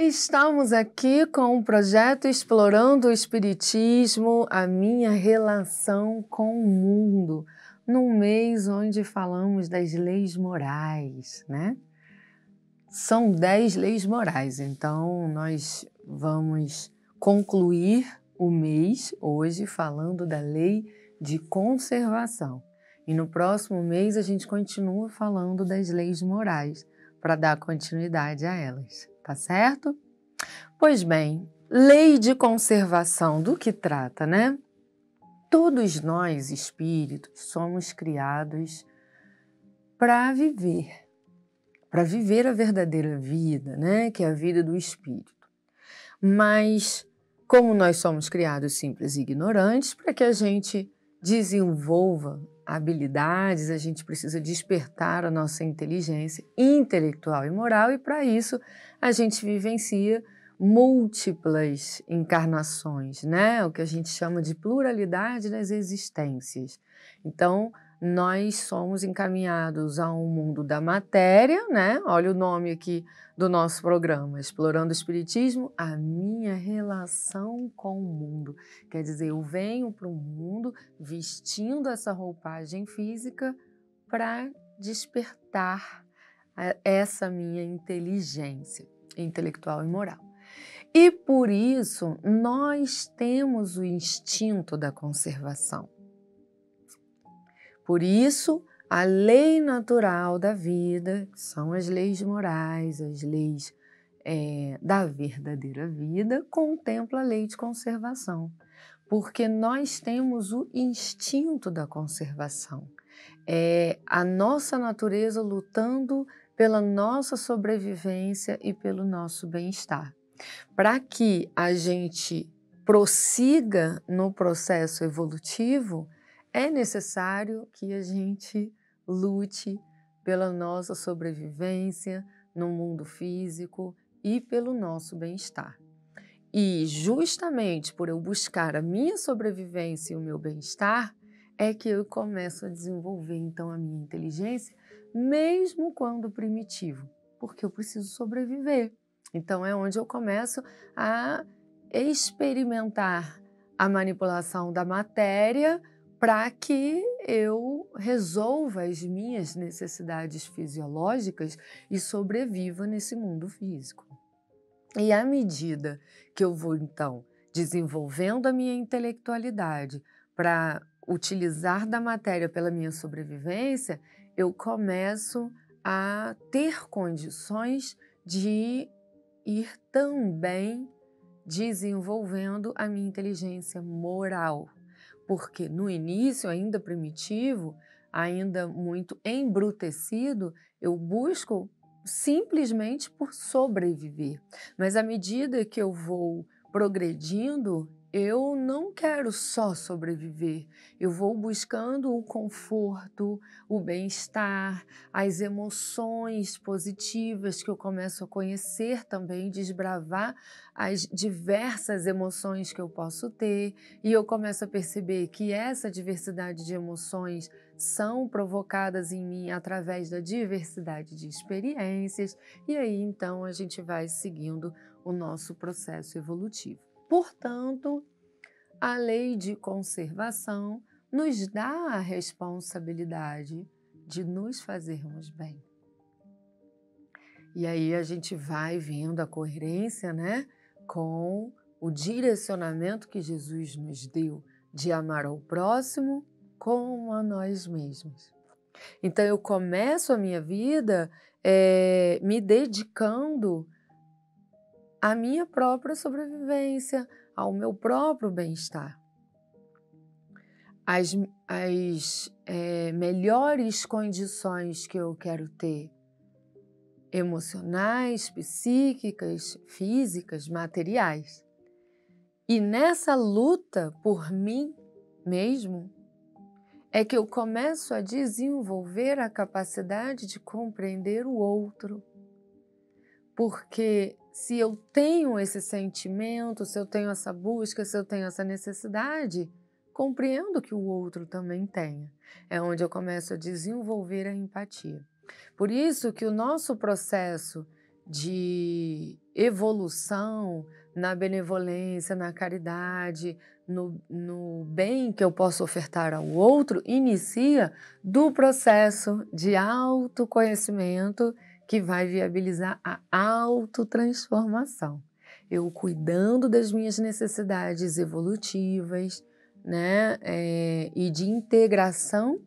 Estamos aqui com o projeto Explorando o Espiritismo, a minha relação com o mundo, num mês onde falamos das leis morais, né? São 10 leis morais, então nós vamos concluir o mês hoje falando da lei de conservação. E no próximo mês a gente continua falando das leis morais, para dar continuidade a elas, tá certo? Pois bem, lei de conservação, do que trata, né? Todos nós, espíritos, somos criados para viver a verdadeira vida, né? Que é a vida do espírito. Mas, como nós somos criados simples e ignorantes, para que a gente desenvolva habilidades, a gente precisa despertar a nossa inteligência intelectual e moral, e para isso a gente vivencia múltiplas encarnações, né? O que a gente chama de pluralidade das existências. Então, nós somos encaminhados a um mundo da matéria, né? Olha o nome aqui do nosso programa, Explorando o Espiritismo, a minha relação com o mundo. Quer dizer, eu venho para o mundo vestindo essa roupagem física para despertar essa minha inteligência intelectual e moral. E por isso, nós temos o instinto da conservação. Por isso, a lei natural da vida, que são as leis morais, as leis da verdadeira vida, contempla a lei de conservação, porque nós temos o instinto da conservação. É a nossa natureza lutando pela nossa sobrevivência e pelo nosso bem-estar. Para que a gente prossiga no processo evolutivo, é necessário que a gente lute pela nossa sobrevivência no mundo físico e pelo nosso bem-estar. E justamente por eu buscar a minha sobrevivência e o meu bem-estar, é que eu começo a desenvolver então a minha inteligência, mesmo quando primitivo, porque eu preciso sobreviver. Então é onde eu começo a experimentar a manipulação da matéria para que eu resolva as minhas necessidades fisiológicas e sobreviva nesse mundo físico. E à medida que eu vou, então, desenvolvendo a minha intelectualidade para utilizar da matéria pela minha sobrevivência, eu começo a ter condições de ir também desenvolvendo a minha inteligência moral. Porque no início, ainda primitivo, ainda muito embrutecido, eu busco simplesmente por sobreviver. Mas à medida que eu vou progredindo, eu não quero só sobreviver, eu vou buscando o conforto, o bem-estar, as emoções positivas que eu começo a conhecer também, desbravar as diversas emoções que eu posso ter, e eu começo a perceber que essa diversidade de emoções são provocadas em mim através da diversidade de experiências, e aí então a gente vai seguindo o nosso processo evolutivo. Portanto, a lei de conservação nos dá a responsabilidade de nos fazermos bem. E aí a gente vai vendo a coerência, né, com o direcionamento que Jesus nos deu de amar ao próximo como a nós mesmos. Então eu começo a minha vida me dedicando à minha própria sobrevivência, ao meu próprio bem-estar. As melhores condições que eu quero ter, emocionais, psíquicas, físicas, materiais. E nessa luta por mim mesmo, é que eu começo a desenvolver a capacidade de compreender o outro. Porque se eu tenho esse sentimento, se eu tenho essa busca, se eu tenho essa necessidade, compreendo que o outro também tenha. É onde eu começo a desenvolver a empatia. Por isso que o nosso processo de evolução na benevolência, na caridade, no bem que eu posso ofertar ao outro, inicia do processo de autoconhecimento que vai viabilizar a autotransformação. Eu cuidando das minhas necessidades evolutivas, né, e de integração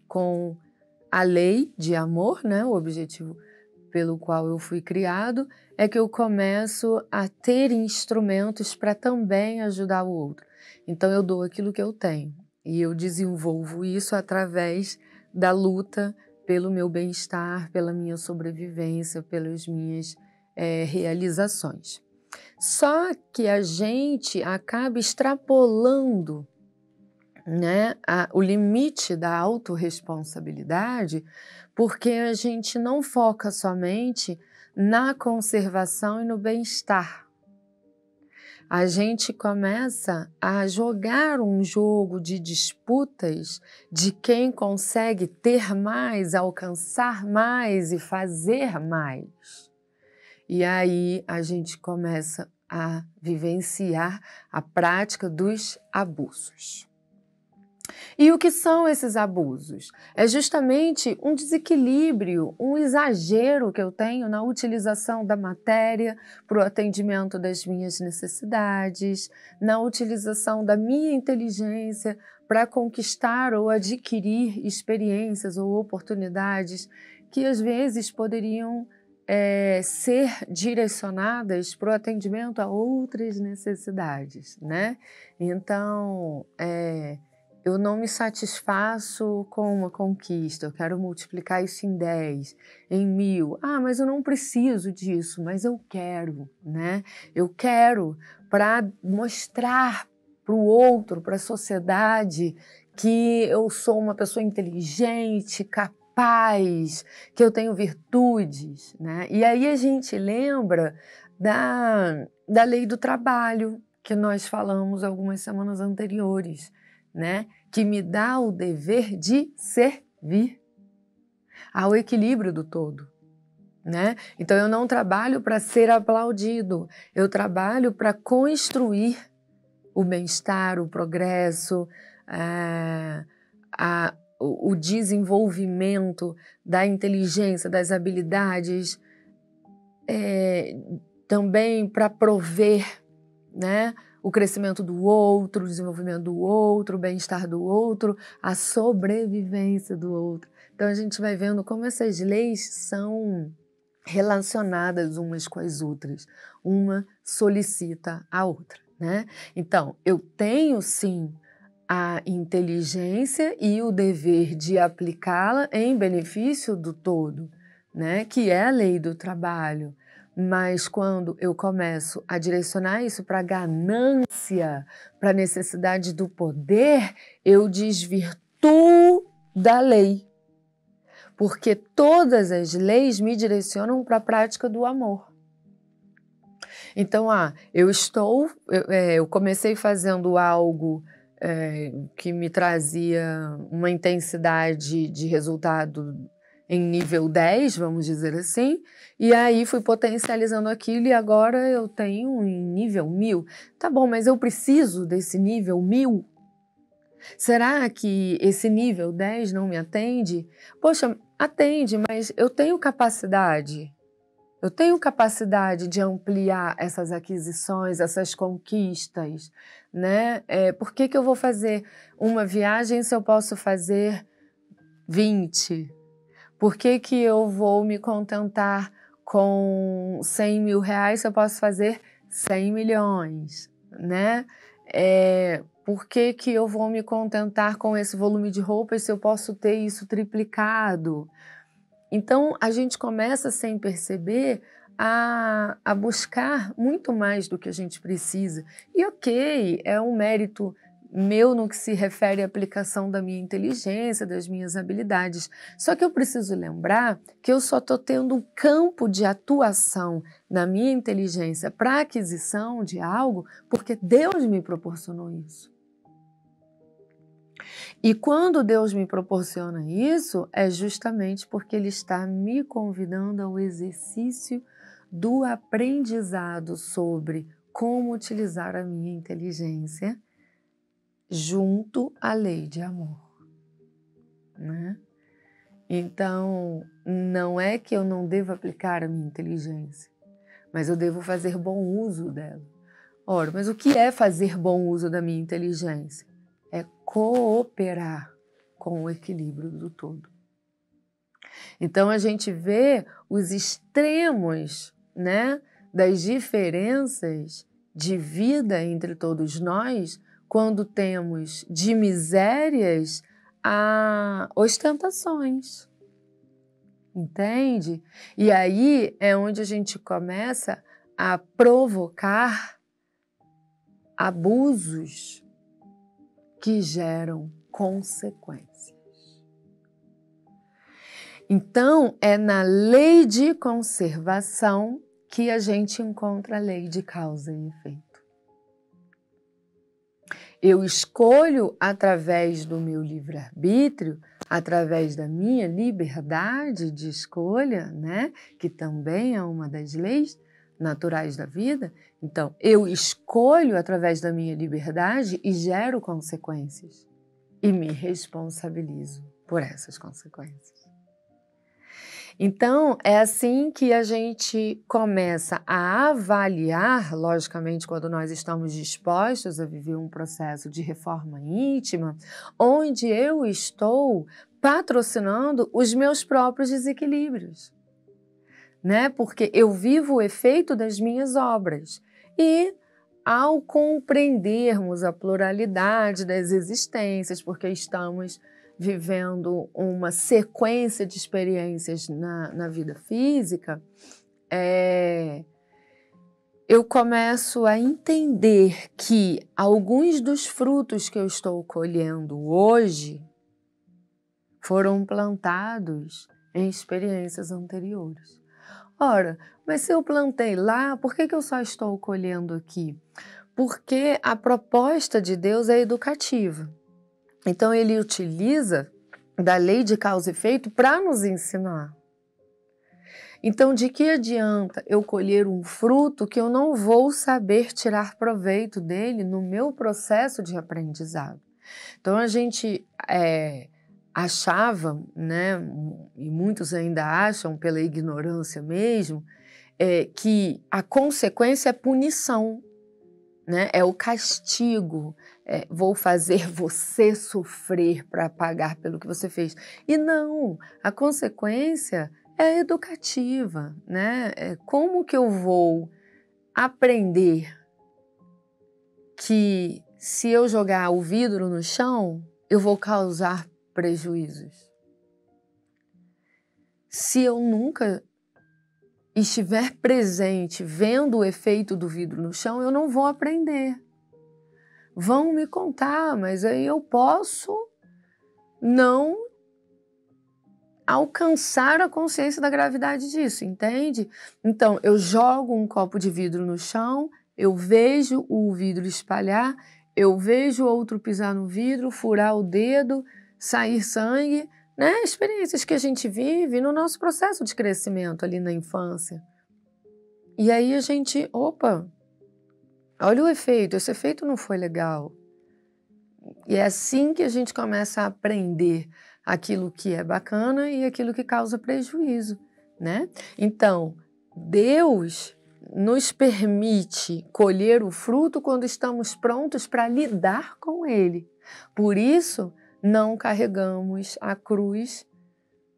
com a lei de amor, né, o objetivo pelo qual eu fui criado, é que eu começo a ter instrumentos para também ajudar o outro. Então eu dou aquilo que eu tenho e eu desenvolvo isso através da luta pelo meu bem-estar, pela minha sobrevivência, pelas minhas realizações. Só que a gente acaba extrapolando, né, o limite da autorresponsabilidade, porque a gente não foca somente na conservação e no bem-estar. A gente começa a jogar um jogo de disputas de quem consegue ter mais, alcançar mais e fazer mais. E aí a gente começa a vivenciar a prática dos abusos. E o que são esses abusos? É justamente um desequilíbrio, um exagero que eu tenho na utilização da matéria para o atendimento das minhas necessidades, na utilização da minha inteligência para conquistar ou adquirir experiências ou oportunidades que às vezes poderiam ser direcionadas para o atendimento a outras necessidades, né? Então, eu não me satisfaço com uma conquista, eu quero multiplicar isso em 10, em 1000. Ah, mas eu não preciso disso, mas eu quero, né? Eu quero para mostrar para o outro, para a sociedade, que eu sou uma pessoa inteligente, capaz, que eu tenho virtudes, né? E aí a gente lembra da lei do trabalho, que nós falamos algumas semanas anteriores, né? Que me dá o dever de servir ao equilíbrio do todo, né? Então eu não trabalho para ser aplaudido, eu trabalho para construir o bem-estar, o progresso, o desenvolvimento da inteligência, das habilidades, também para prover, né, o crescimento do outro, o desenvolvimento do outro, o bem-estar do outro, a sobrevivência do outro. Então a gente vai vendo como essas leis são relacionadas umas com as outras. Uma solicita a outra, né? Então, eu tenho sim a inteligência e o dever de aplicá-la em benefício do todo, né? Que é a lei do trabalho. Mas quando eu começo a direcionar isso para ganância, para a necessidade do poder, eu desvirtuo da lei. Porque todas as leis me direcionam para a prática do amor. Então, eu comecei fazendo algo que me trazia uma intensidade de resultado em nível 10, vamos dizer assim, e aí fui potencializando aquilo e agora eu tenho em nível 1000. Tá bom, mas eu preciso desse nível 1000? Será que esse nível 10 não me atende? Poxa, atende, mas eu tenho capacidade. Eu tenho capacidade de ampliar essas aquisições, essas conquistas, né? Por que eu vou fazer uma viagem se eu posso fazer 20? Por que eu vou me contentar com 100 mil reais se eu posso fazer 100 milhões, né? Por que eu vou me contentar com esse volume de roupas se eu posso ter isso triplicado? Então, a gente começa, sem perceber, a buscar muito mais do que a gente precisa. E ok, é um mérito meu no que se refere à aplicação da minha inteligência, das minhas habilidades. Só que eu preciso lembrar que eu só estou tendo um campo de atuação na minha inteligência para aquisição de algo porque Deus me proporcionou isso. E quando Deus me proporciona isso, é justamente porque Ele está me convidando ao exercício do aprendizado sobre como utilizar a minha inteligência junto à lei de amor, né? Então, não é que eu não devo aplicar a minha inteligência, mas eu devo fazer bom uso dela. Ora, mas o que é fazer bom uso da minha inteligência? É cooperar com o equilíbrio do todo. Então, a gente vê os extremos, né, das diferenças de vida entre todos nós quando temos de misérias a ostentações. Entende? E aí é onde a gente começa a provocar abusos que geram consequências. Então, é na lei de conservação que a gente encontra a lei de causa e efeito. Eu escolho através do meu livre-arbítrio, através da minha liberdade de escolha, né, que também é uma das leis naturais da vida. Então, eu escolho através da minha liberdade e gero consequências e me responsabilizo por essas consequências. Então, é assim que a gente começa a avaliar, logicamente, quando nós estamos dispostos a viver um processo de reforma íntima, onde eu estou patrocinando os meus próprios desequilíbrios, né? Porque eu vivo o efeito das minhas obras. E ao compreendermos a pluralidade das existências, porque estamos vivendo uma sequência de experiências na vida física, eu começo a entender que alguns dos frutos que eu estou colhendo hoje foram plantados em experiências anteriores. Ora, mas se eu plantei lá, por que eu só estou colhendo aqui? Porque a proposta de Deus é educativa. Então, ele utiliza da lei de causa e efeito para nos ensinar. Então, de que adianta eu colher um fruto que eu não vou saber tirar proveito dele no meu processo de aprendizado? Então, a gente achava, né, e muitos ainda acham pela ignorância mesmo, que a consequência é punição, né? É o castigo, vou fazer você sofrer para pagar pelo que você fez. E não, a consequência é educativa, né? Como que eu vou aprender que se eu jogar o vidro no chão, eu vou causar prejuízos? Se eu nunca estiver presente vendo o efeito do vidro no chão, eu não vou aprender. Vão me contar, mas aí eu posso não alcançar a consciência da gravidade disso, entende? Então, eu jogo um copo de vidro no chão, eu vejo o vidro espalhar, eu vejo outro pisar no vidro, furar o dedo, sair sangue, né? Experiências que a gente vive no nosso processo de crescimento ali na infância. E aí a gente, opa, olha o efeito, esse efeito não foi legal. E é assim que a gente começa a aprender aquilo que é bacana e aquilo que causa prejuízo, né? Então, Deus nos permite colher o fruto quando estamos prontos para lidar com ele. Por isso, não carregamos a cruz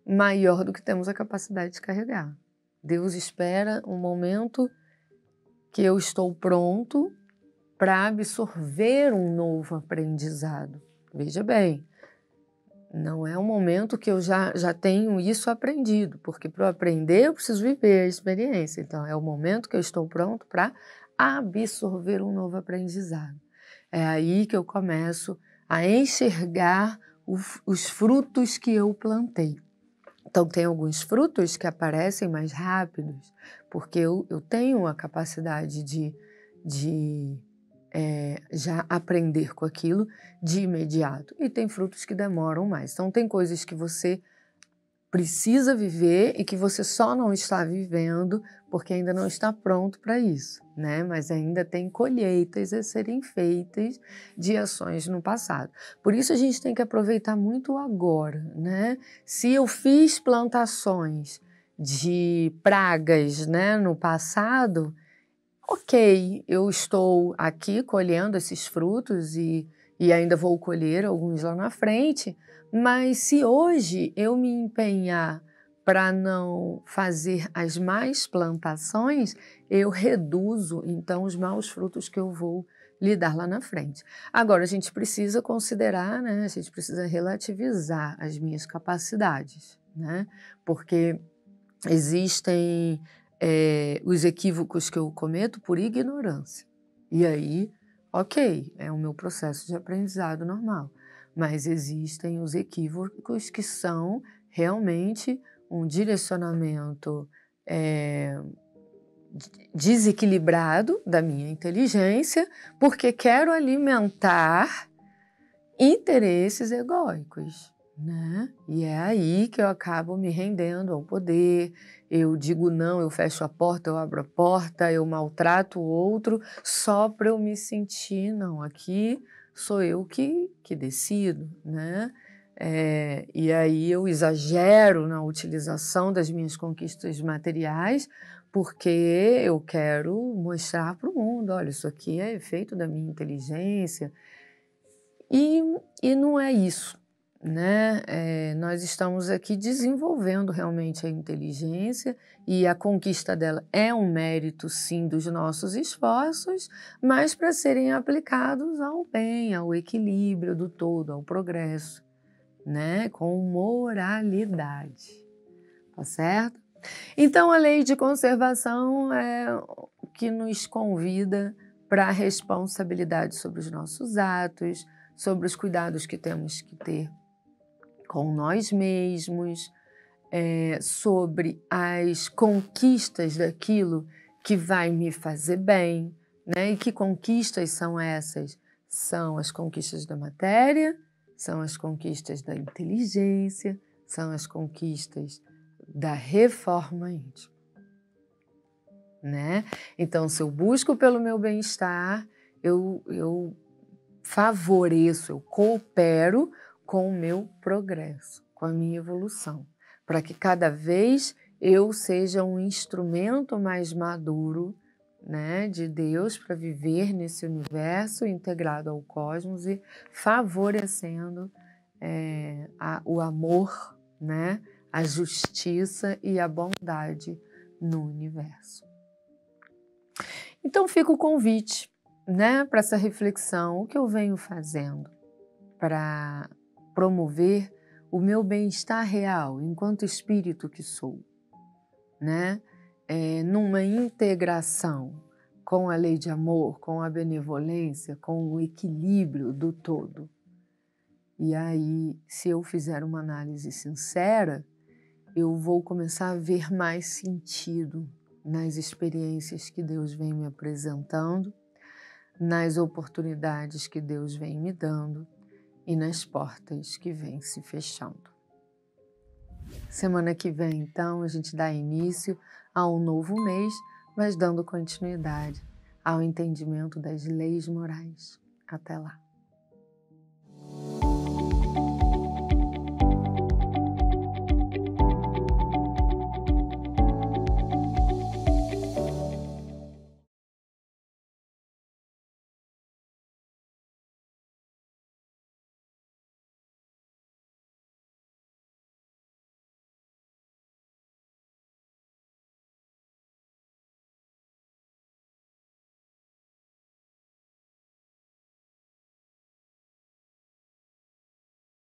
maior do que temos a capacidade de carregar. Deus espera um momento que eu estou pronto para absorver um novo aprendizado. Veja bem, não é um momento que eu já tenho isso aprendido, porque para eu aprender eu preciso viver a experiência. Então, é o momento que eu estou pronto para absorver um novo aprendizado. É aí que eu começo a enxergar os frutos que eu plantei. Então, tem alguns frutos que aparecem mais rápidos, porque eu tenho a capacidade de já aprender com aquilo de imediato. E tem frutos que demoram mais. Então, tem coisas que você precisa viver e que você só não está vivendo porque ainda não está pronto para isso, né? Mas ainda tem colheitas a serem feitas de ações no passado. Por isso a gente tem que aproveitar muito o agora, né? Se eu fiz plantações de pragas, né, no passado, ok, eu estou aqui colhendo esses frutos e ainda vou colher alguns lá na frente, mas se hoje eu me empenhar para não fazer as mais plantações, eu reduzo então os maus frutos que eu vou lidar lá na frente. Agora, a gente precisa considerar, né? A gente precisa relativizar as minhas capacidades, né? Porque existem os equívocos que eu cometo por ignorância. E aí, ok, é o meu processo de aprendizado normal. Mas existem os equívocos que são realmente um direcionamento desequilibrado da minha inteligência, porque quero alimentar interesses egóicos, né? E é aí que eu acabo me rendendo ao poder, eu digo não, eu fecho a porta, eu abro a porta, eu maltrato o outro só para eu me sentir, não, aqui sou eu que decido, né? E aí eu exagero na utilização das minhas conquistas materiais porque eu quero mostrar para o mundo, olha, isso aqui é efeito da minha inteligência, e não é isso, né? Nós estamos aqui desenvolvendo realmente a inteligência e a conquista dela é um mérito, sim, dos nossos esforços, mas para serem aplicados ao bem, ao equilíbrio do todo, ao progresso, né? Com moralidade, tá certo? Então, a lei de conservação é o que nos convida para a responsabilidade sobre os nossos atos, sobre os cuidados que temos que ter com nós mesmos, sobre as conquistas daquilo que vai me fazer bem, né? E que conquistas são essas? São as conquistas da matéria, são as conquistas da inteligência, são as conquistas da reforma íntima, né? Então, se eu busco pelo meu bem-estar, eu favoreço, eu coopero com o meu progresso, com a minha evolução, para que cada vez eu seja um instrumento mais maduro, né, de Deus para viver nesse universo integrado ao cosmos e favorecendo o amor, né, a justiça e a bondade no universo. Então fica o convite, né, para essa reflexão, o que eu venho fazendo para promover o meu bem-estar real enquanto espírito que sou, né, numa integração com a lei de amor, com a benevolência, com o equilíbrio do todo. E aí, se eu fizer uma análise sincera, eu vou começar a ver mais sentido nas experiências que Deus vem me apresentando, nas oportunidades que Deus vem me dando e nas portas que vêm se fechando. Semana que vem, então, a gente dá início a um novo mês, mas dando continuidade ao entendimento das leis morais. Até lá!